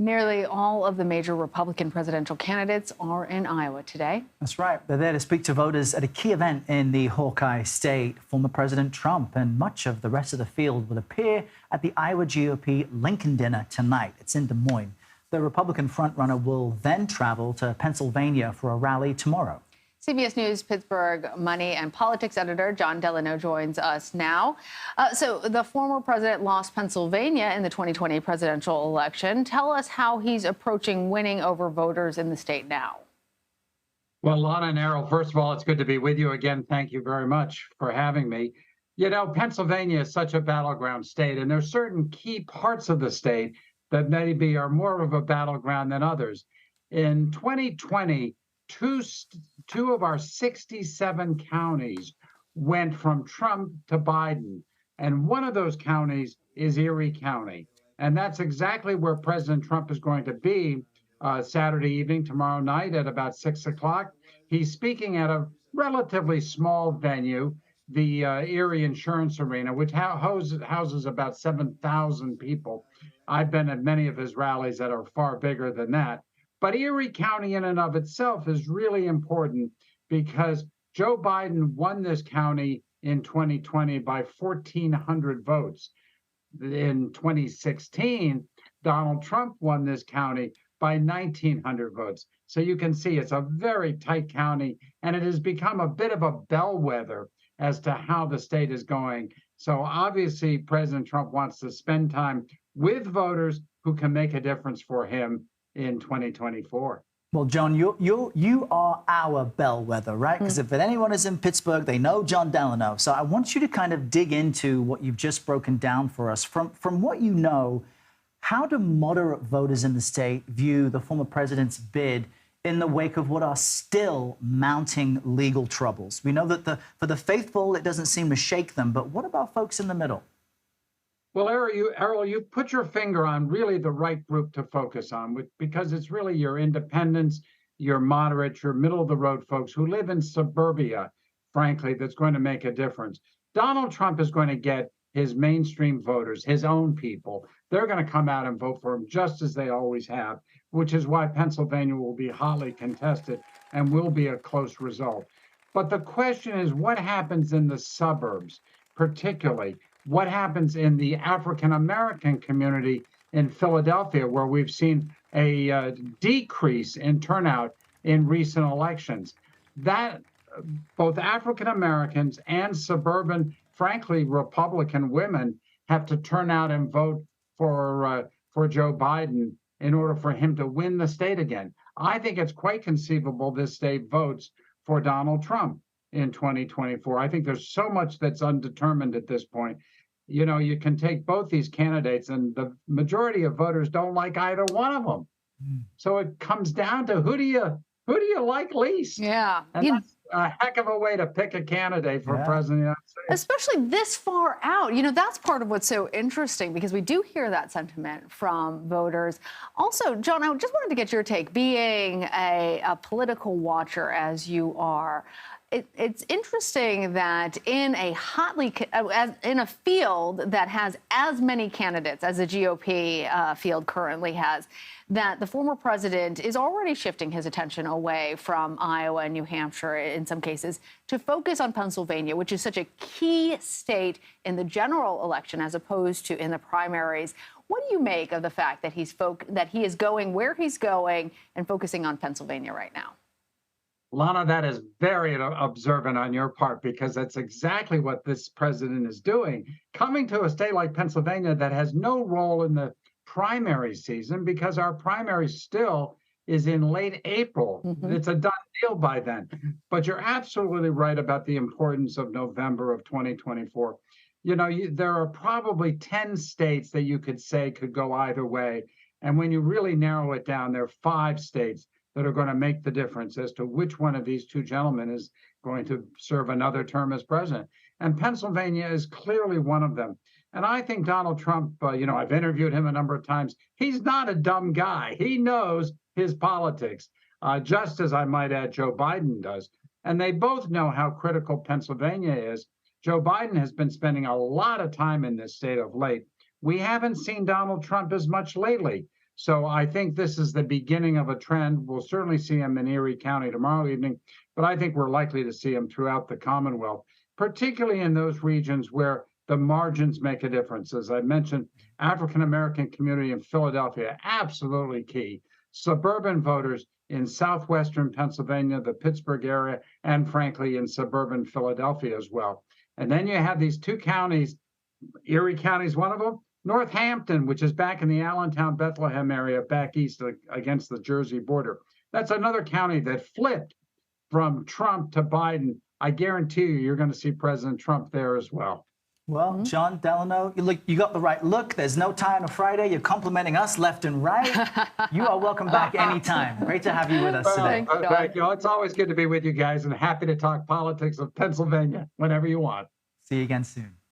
Nearly all of the major Republican presidential candidates are in Iowa today. That's right. They're there to speak to voters at a key event in the Hawkeye State. Former President Trump and much of the rest of the field will appear at the Iowa GOP Lincoln Dinner tonight. It's in Des Moines. The Republican frontrunner will then travel to Pennsylvania for a rally tomorrow. CBS News Pittsburgh money and politics editor Jon Delano joins us now. So the former president lost Pennsylvania in the 2020 presidential election. Tell us how he's approaching winning over voters in the state now. Well, Lana and Errol, first of all, it's good to be with you again. Thank you very much for having me. You know, Pennsylvania is such a battleground state, and there's certain key parts of the state that maybe are more of a battleground than others. In 2020, two of our 67 counties went from Trump to Biden, and one of those counties is Erie County. And that's exactly where President Trump is going to be Saturday evening, tomorrow night at about 6 o'clock. He's speaking at a relatively small venue, the Erie Insurance Arena, which houses about 7,000 people. I've been at many of his rallies that are far bigger than that. But Erie County in and of itself is really important because Joe Biden won this county in 2020 by 1,400 votes. In 2016, Donald Trump won this county by 1,900 votes. So you can see it's a very tight county, and it has become a bit of a bellwether as to how the state is going. So obviously, President Trump wants to spend time with voters who can make a difference for him in 2024. Well, Jon, you are our bellwether, right? Because if anyone is in Pittsburgh, they know Jon Delano. So I want you to kind of dig into what you've just broken down for us. From what you know, how do moderate voters in the state view the former president's bid in the wake of what are still mounting legal troubles? We know that for the faithful, it doesn't seem to shake them. But what about folks in the middle? Well, Errol, you put your finger on really the right group to focus on, because it's really your independents, your moderates, your middle-of-the-road folks who live in suburbia, frankly, that's going to make a difference. Donald Trump is going to get his mainstream voters, his own people. They're going to come out and vote for him just as they always have, which is why Pennsylvania will be hotly contested and will be a close result. But the question is, what happens in the suburbs, particularly? What happens in the African-American community in Philadelphia, where we've seen a decrease in turnout in recent elections? That both African-Americans and suburban, frankly, Republican women have to turn out and vote for Joe Biden in order for him to win the state again. I think it's quite conceivable this state votes for Donald Trump in 2024. I think there's so much that's undetermined at this point. You know, you can take both these candidates, and the majority of voters don't like either one of them. So it comes down to who do you like least? Yeah. And that's a heck of a way to pick a candidate for president of the United States. Especially this far out. You know, that's part of what's so interesting, because we do hear that sentiment from voters. Also, Jon, I just wanted to get your take, being a political watcher as you are. It's interesting that in a in a field that has as many candidates as the GOP field currently has, that the former president is already shifting his attention away from Iowa and New Hampshire in some cases to focus on Pennsylvania, which is such a key state in the general election as opposed to in the primaries. What do you make of the fact that he is going where he's going and focusing on Pennsylvania right now? Lana, that is very observant on your part, because that's exactly what this president is doing. Coming to a state like Pennsylvania that has no role in the primary season, because our primary still is in late April. It's a done deal by then. But you're absolutely right about the importance of November of 2024. You know, there are probably 10 states that you could say could go either way. And when you really narrow it down, there are 5 states that are going to make the difference as to which one of these two gentlemen is going to serve another term as president. And Pennsylvania is clearly one of them. And I think Donald Trump, I've interviewed him a number of times. He's not a dumb guy. He knows his politics, just as I might add Joe Biden does. And they both know how critical Pennsylvania is. Joe Biden has been spending a lot of time in this state of late. We haven't seen Donald Trump as much lately. So I think this is the beginning of a trend. We'll certainly see him in Erie County tomorrow evening, but I think we're likely to see him throughout the Commonwealth, particularly in those regions where the margins make a difference. As I mentioned, African-American community in Philadelphia, absolutely key. Suburban voters in southwestern Pennsylvania, the Pittsburgh area, and frankly, in suburban Philadelphia as well. And then you have these two counties, Erie County is one of them, Northampton, which is back in the Allentown, Bethlehem area, back east against the Jersey border. That's another county that flipped from Trump to Biden. I guarantee you're going to see President Trump there as well. Well, Jon Delano, you got the right look. There's no tie on a Friday. You're complimenting us left and right. You are welcome back anytime. Great to have you with us today. Thank you. It's always good to be with you guys, and happy to talk politics of Pennsylvania whenever you want. See you again soon.